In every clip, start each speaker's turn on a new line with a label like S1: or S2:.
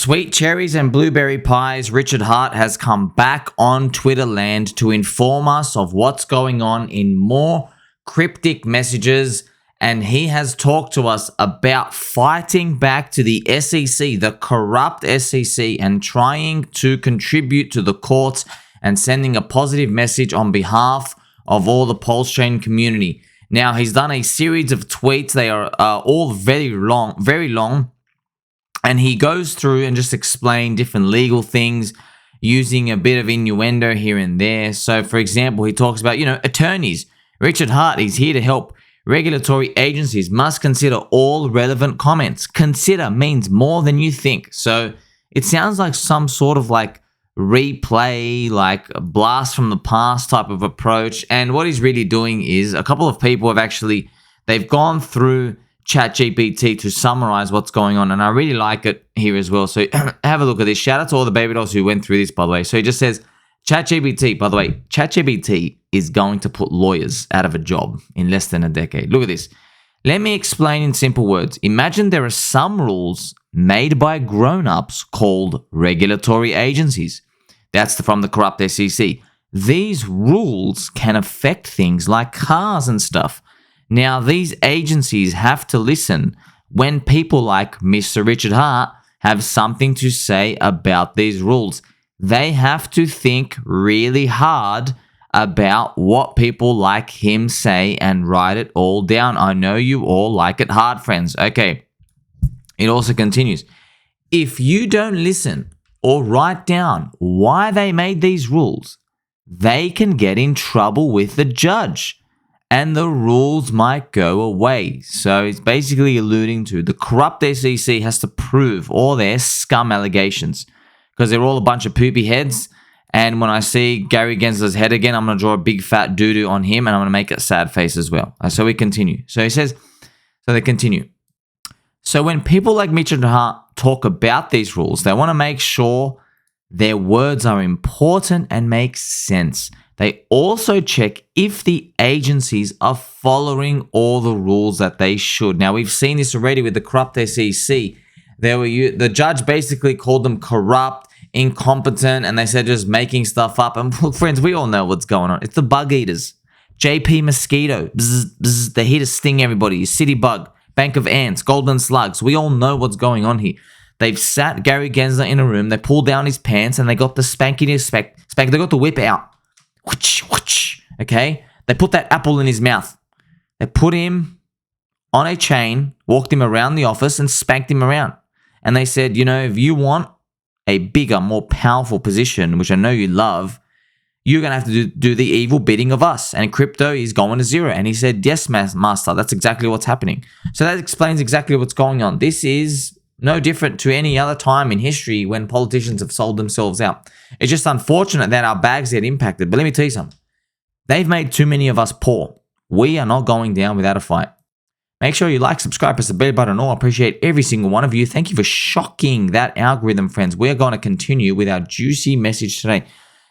S1: Sweet cherries and blueberry pies, Richard Hart has come back on Twitter land to inform us of what's going on in more cryptic messages, and he has talked to us about fighting back to the SEC, the corrupt SEC, and trying to contribute to the courts and sending a positive message on behalf of all the PulseChain community. Now, he's done a series of tweets. They are all very long. And he goes through and just explain different legal things using a bit of innuendo here and there. So, for example, he talks about, attorneys. Richard Hart is here to help. Regulatory agencies must consider all relevant comments. Consider means more than you think. So, it sounds like some sort of like replay, like a blast from the past type of approach. And what he's really doing is a couple of people they've gone through Chat-GPT to summarize what's going on, and I really like it here as well. So have a look at this. Shout out to all the baby dolls who went through this, by the way. So he just says, Chat-GPT, by the way, Chat-GPT is going to put lawyers out of a job in less than a decade. Look at this. Let me explain in simple words. Imagine there are some rules made by grown-ups called regulatory agencies. That's from the corrupt SEC. These rules can affect things like cars and stuff. Now, these agencies have to listen when people like Mr. Richard Hart have something to say about these rules. They have to think really hard about what people like him say and write it all down. I know you all like it hard, friends. Okay. It also continues. If you don't listen or write down why they made these rules, they can get in trouble with the judge, and the rules might go away. So it's basically alluding to the corrupt SEC has to prove all their scum allegations because they're all a bunch of poopy heads. And when I see Gary Gensler's head again, I'm going to draw a big fat doo-doo on him, and I'm going to make a sad face as well. So we continue. So he says, so they continue. So when people like Richard Hart talk about these rules, they want to make sure their words are important and make sense. They also check if the agencies are following all the rules that they should. Now, we've seen this already with the corrupt SEC. The judge basically called them corrupt, incompetent, and they said just making stuff up. And friends, we all know what's going on. It's the bug eaters. JP Mosquito. Bzz, bzz, they're here to sting everybody. City Bug, Bank of Ants, Golden Slugs. We all know what's going on here. They've sat Gary Gensler in a room. They pulled down his pants and they got the spanky spank. They got the whip out. Okay? They put that apple in his mouth. They put him on a chain, walked him around the office, and spanked him around. And they said, if you want a bigger, more powerful position, which I know you love, you're going to have to do the evil bidding of us. And crypto is going to zero. And he said, yes, master, that's exactly what's happening. So that explains exactly what's going on. This is no different to any other time in history when politicians have sold themselves out. It's just unfortunate that our bags get impacted. But let me tell you something. They've made too many of us poor. We are not going down without a fight. Make sure you like, subscribe, press the bell button. I appreciate every single one of you. Thank you for shocking that algorithm, friends. We're going to continue with our juicy message today.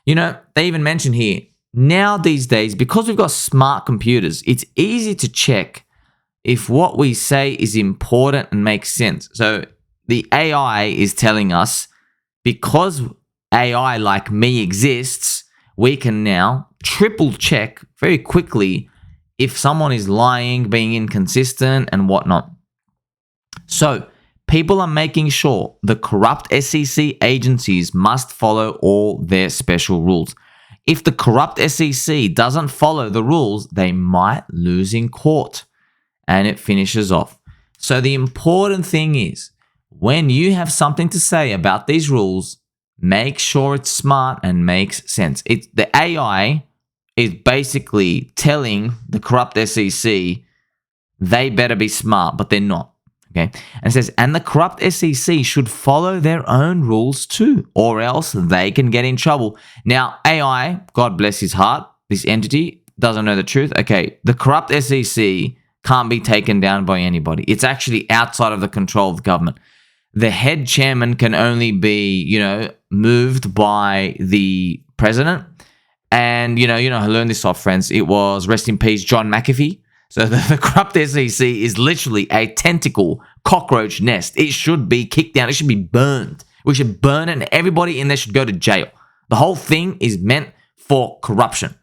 S1: They even mention here, now these days, because we've got smart computers, it's easy to check if what we say is important and makes sense. So the AI is telling us, because AI like me exists, we can now triple check very quickly if someone is lying, being inconsistent, and whatnot. So people are making sure the corrupt SEC agencies must follow all their special rules. If the corrupt SEC doesn't follow the rules, they might lose in court. And it finishes off. So the important thing is, when you have something to say about these rules, make sure it's smart and makes sense. The AI is basically telling the corrupt SEC they better be smart, but they're not. Okay? And it says, and the corrupt SEC should follow their own rules too, or else they can get in trouble. Now, AI, God bless his heart, this entity doesn't know the truth. Okay, the corrupt SEC can't be taken down by anybody. It's actually outside of the control of the government. The head chairman can only be, moved by the president. And, I learned this off, friends. It was, rest in peace, John McAfee. So the corrupt SEC is literally a tentacle cockroach nest. It should be kicked down. It should be burned We should burn it and everybody in there should go to jail. The whole thing is meant for corruption.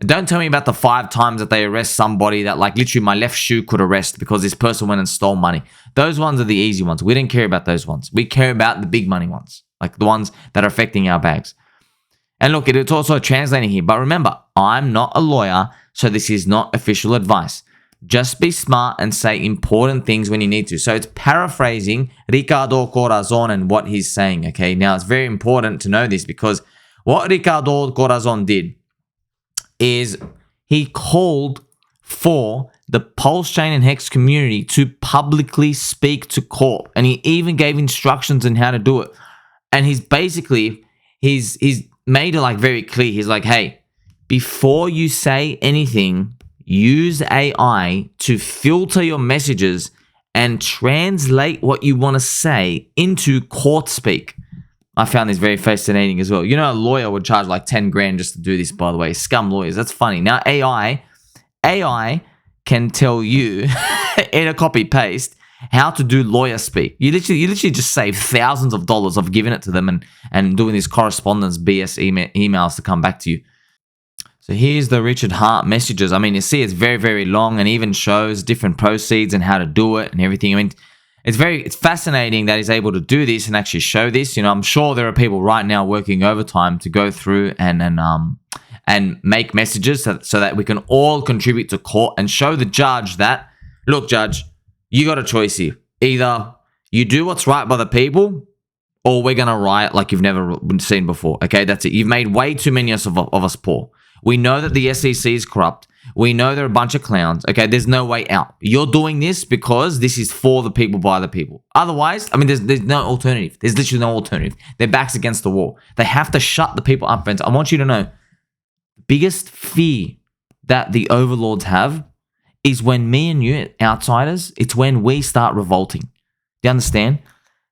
S1: And don't tell me about the 5 times that they arrest somebody that like literally my left shoe could arrest because this person went and stole money. Those ones are the easy ones. We didn't care about those ones. We care about the big money ones, like the ones that are affecting our bags. And look, it's also translating here. But remember, I'm not a lawyer, so this is not official advice. Just be smart and say important things when you need to. So it's paraphrasing Ricardo Corazon and what he's saying, okay? Now, it's very important to know this because what Ricardo Corazon did is he called for the PulseChain and Hex community to publicly speak to court. And he even gave instructions on how to do it. And he's basically, he's made it like very clear. He's like, hey, before you say anything, use AI to filter your messages and translate what you want to say into court speak. I found this very fascinating as well. You know, a lawyer would charge like 10 grand just to do this, by the way. Scum lawyers. That's funny. Now, AI can tell you in a copy paste how to do lawyer speak. You literally just save thousands of dollars of giving it to them and doing these correspondence BS emails to come back to you. So here's the Richard Hart messages. I mean, you see it's very, very long and even shows different proceeds and how to do it and everything. I mean, it's fascinating that he's able to do this and actually show this. You know, I'm sure there are people right now working overtime to go through and make messages so that we can all contribute to court and show the judge that, look, judge, you got a choice here. Either you do what's right by the people or we're going to riot like you've never seen before. Okay, that's it. You've made way too many of us poor. We know that the SEC is corrupt. We know they're a bunch of clowns. Okay, there's no way out. You're doing this because this is for the people, by the people. Otherwise, I mean, there's no alternative. There's literally no alternative. Their back's against the wall. They have to shut the people up. Friends, I want you to know, the biggest fear that the overlords have is when me and you, outsiders, it's when we start revolting. Do you understand?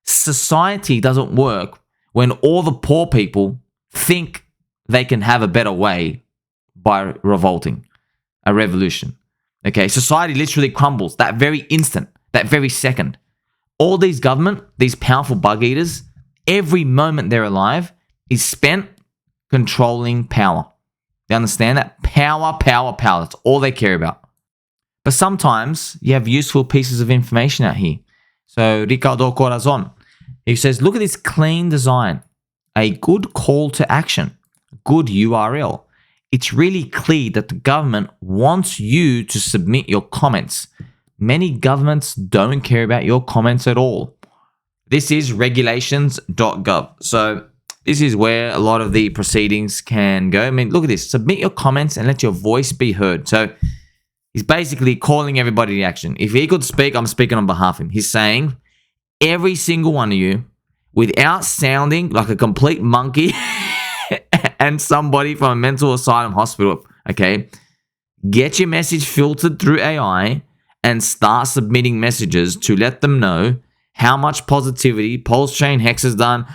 S1: Society doesn't work when all the poor people think they can have a better way by revolting. A revolution. Okay, society literally crumbles that very instant, that very second. All these government, these powerful bug eaters, every moment they're alive is spent controlling power. They understand that? Power. That's all they care about. But sometimes you have useful pieces of information out here. So Ricardo Corazon, he says, look at this clean design. A good call to action. Good URL. It's really clear that the government wants you to submit your comments. Many governments don't care about your comments at all. This is Regulations.gov. So this is where a lot of the proceedings can go. I mean, look at this. Submit your comments and let your voice be heard. So he's basically calling everybody to action. If he could speak, I'm speaking on behalf of him. He's saying, every single one of you, without sounding like a complete monkey and somebody from a mental asylum hospital, okay, get your message filtered through AI and start submitting messages to let them know how much positivity PulseChain Hex has done,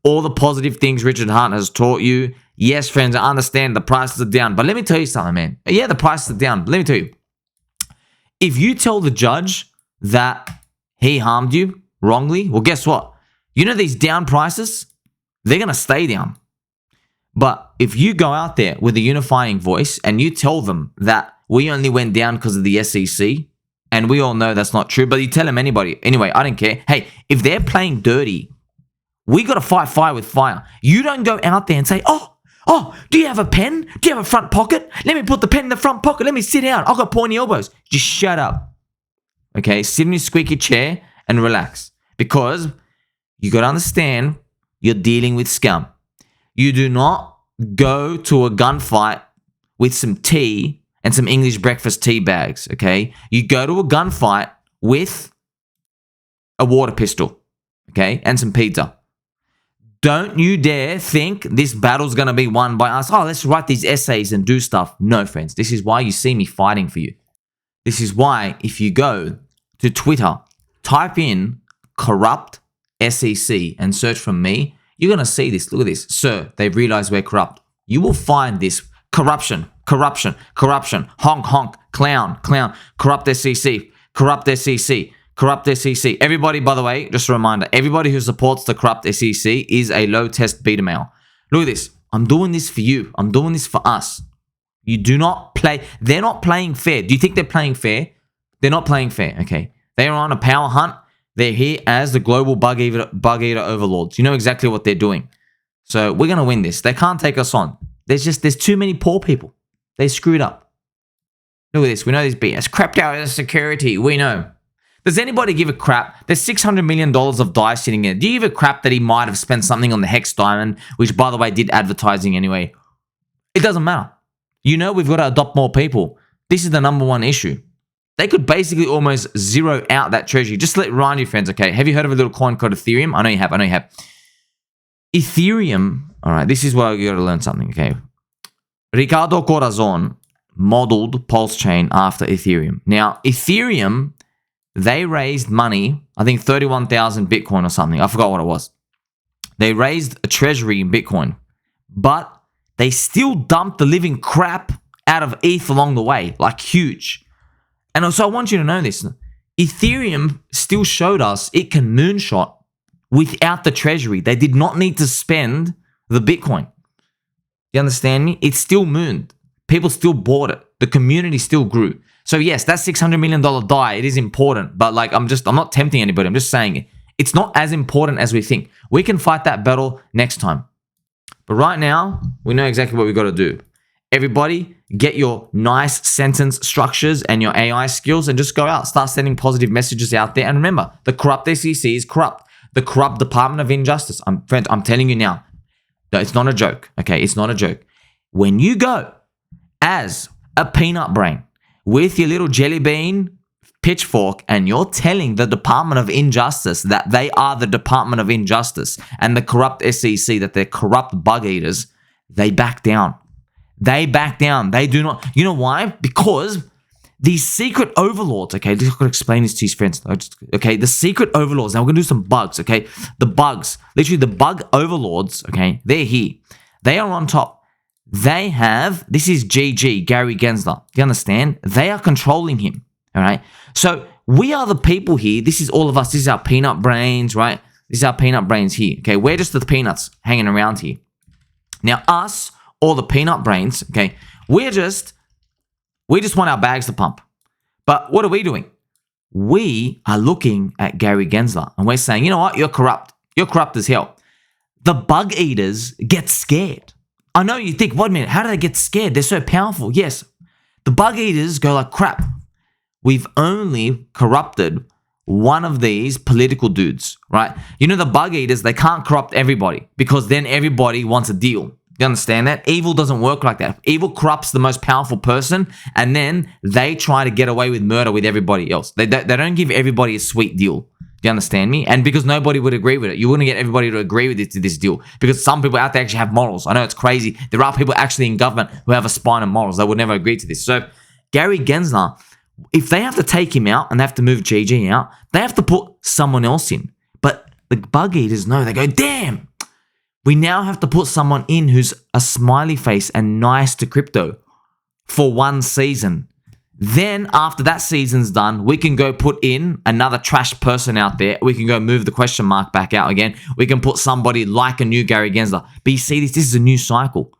S1: all the positive things Richard Hart has taught you. Yes, friends, I understand the prices are down, but let me tell you something, man. Yeah, the prices are down, but let me tell you. If you tell the judge that he harmed you wrongly, well, guess what? You know these down prices? They're going to stay down. But if you go out there with a unifying voice and you tell them that we only went down because of the SEC, and we all know that's not true, but you tell them anybody. Anyway, I don't care. Hey, if they're playing dirty, we got to fight fire with fire. You don't go out there and say, oh, do you have a pen? Do you have a front pocket? Let me put the pen in the front pocket. Let me sit down. I've got pointy elbows. Just shut up. Okay, sit in your squeaky chair and relax. Because you got to understand, you're dealing with scum. You do not go to a gunfight with some tea and some English breakfast tea bags, okay? You go to a gunfight with a water pistol, okay, and some pizza. Don't you dare think this battle's going to be won by us. Oh, let's write these essays and do stuff. No, friends, this is why you see me fighting for you. This is why if you go to Twitter, type in corrupt SEC and search from me, you're going to see this. Look at this. Sir, they've realized we're corrupt. You will find this corruption, honk, clown, corrupt SEC, Corrupt SEC. Everybody, by the way, just a reminder, everybody who supports the corrupt SEC is a low-test beta male. Look at this. I'm doing this for you. I'm doing this for us. You do not play. They're not playing fair. Do you think they're playing fair? They're not playing fair, okay? They are on a power hunt. They're here as the global bug eater overlords. You know exactly what they're doing. So we're going to win this. They can't take us on. There's too many poor people. They screwed up. Look at this. We know this BS. Crypto is security. We know. Does anybody give a crap? There's $600 million of DAI sitting in. Do you give a crap that he might have spent something on the Hex Diamond, which, by the way, did advertising anyway? It doesn't matter. You know we've got to adopt more people. This is the number one issue. They could basically almost zero out that treasury. Just let remind you, friends, okay? Have you heard of a little coin called Ethereum? I know you have. Ethereum, all right, this is where you got to learn something, okay? Ricardo Corazon modeled PulseChain after Ethereum. Now, Ethereum, they raised money, I think 31,000 Bitcoin or something. I forgot what it was. They raised a treasury in Bitcoin, but they still dumped the living crap out of ETH along the way, like huge. And so I want you to know this. Ethereum still showed us it can moonshot without the treasury. They did not need to spend the Bitcoin. You understand me? It still mooned. People still bought it. The community still grew. So yes, that $600 million DAI, it is important, but like I'm not tempting anybody. I'm just saying it's not as important as we think. We can fight that battle next time. But right now, we know exactly what we got to do. Everybody, get your nice sentence structures and your AI skills and just go out. Start sending positive messages out there. And remember, the corrupt SEC is corrupt. The corrupt Department of Injustice. Friend, I'm telling you now, it's not a joke, okay? It's not a joke. When you go as a peanut brain with your little jelly bean pitchfork and you're telling the Department of Injustice that they are the Department of Injustice and the corrupt SEC that they're corrupt bug eaters, they back down. They back down. They do not. You know why? Because these secret overlords, okay, I'm just going to explain this to you, friends. Okay, the secret overlords. Now we're going to do some bugs, okay? The bugs, literally the bug overlords, okay, they're here. They are on top. They have, this is GG, Gary Gensler. Do you understand? They are controlling him, all right? So we are the people here. This is all of us. This is our peanut brains, right? This is our peanut brains here, okay? We're just the peanuts hanging around here. Now us, all the peanut brains, okay, we just want our bags to pump. But what are we doing? We are looking at Gary Gensler and we're saying, you know what? You're corrupt. You're corrupt as hell. The bug eaters get scared. I know you think, wait a minute, how do they get scared? They're so powerful. Yes. The bug eaters go like, crap. We've only corrupted one of these political dudes, right? You know, the bug eaters, they can't corrupt everybody because then everybody wants a deal. You understand that? Evil doesn't work like that. Evil corrupts the most powerful person and then they try to get away with murder with everybody else. They don't give everybody a sweet deal. Do you understand me? And because nobody would agree with it. You wouldn't get everybody to agree with this deal because some people out there actually have morals. I know it's crazy. There are people actually in government who have a spine and morals. They would never agree to this. So Gary Gensler, if they have to take him out and they have to move GG out, they have to put someone else in. But the bug eaters know. They go, damn. We now have to put someone in who's a smiley face and nice to crypto for one season. Then after that season's done, we can go put in another trash person out there. We can go move the question mark back out again. We can put somebody like a new Gary Gensler. But you see, this is a new cycle.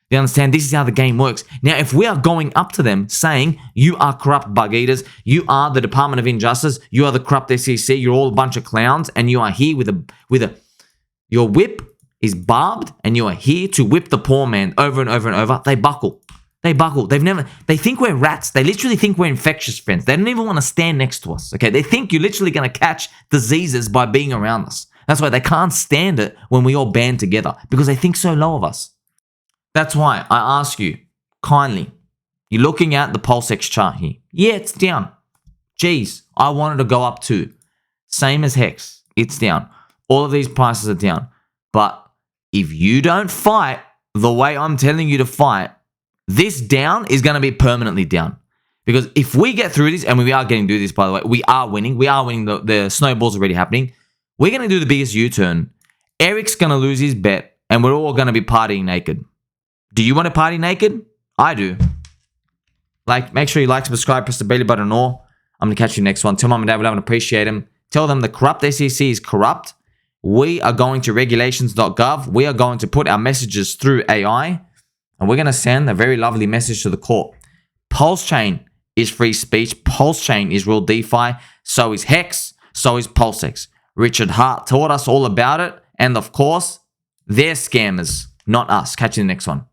S1: You understand? This is how the game works. Now, if we are going up to them saying, you are corrupt bug eaters, you are the Department of Injustice, you are the corrupt SEC, you're all a bunch of clowns, and you are here your whip is barbed and you are here to whip the poor man over and over and over, they buckle. They buckle. They think we're rats. They literally think we're infectious, friends. They don't even want to stand next to us, okay? They think you're literally going to catch diseases by being around us. That's why they can't stand it when we all band together because they think so low of us. That's why I ask you, kindly, you're looking at the PulseX chart here. Yeah, it's down. Geez, I wanted to go up too. Same as Hex. It's down. All of these prices are down. But if you don't fight the way I'm telling you to fight, this down is going to be permanently down. Because if we get through this, and we are getting through this, by the way, we are winning. We are winning. The snowball's already happening. We're going to do the biggest U-turn. Eric's going to lose his bet, and we're all going to be partying naked. Do you want to party naked? I do. Like, make sure you like, subscribe, press the belly button, or I'm going to catch you next one. Tell mom and dad we love and appreciate them. Tell them the corrupt SEC is corrupt. We are going to Regulations.gov. We are going to put our messages through AI. And we're going to send a very lovely message to the court. PulseChain is free speech. PulseChain is real DeFi. So is Hex. So is PulseX. Richard Hart taught us all about it. And of course, they're scammers, not us. Catch you in the next one.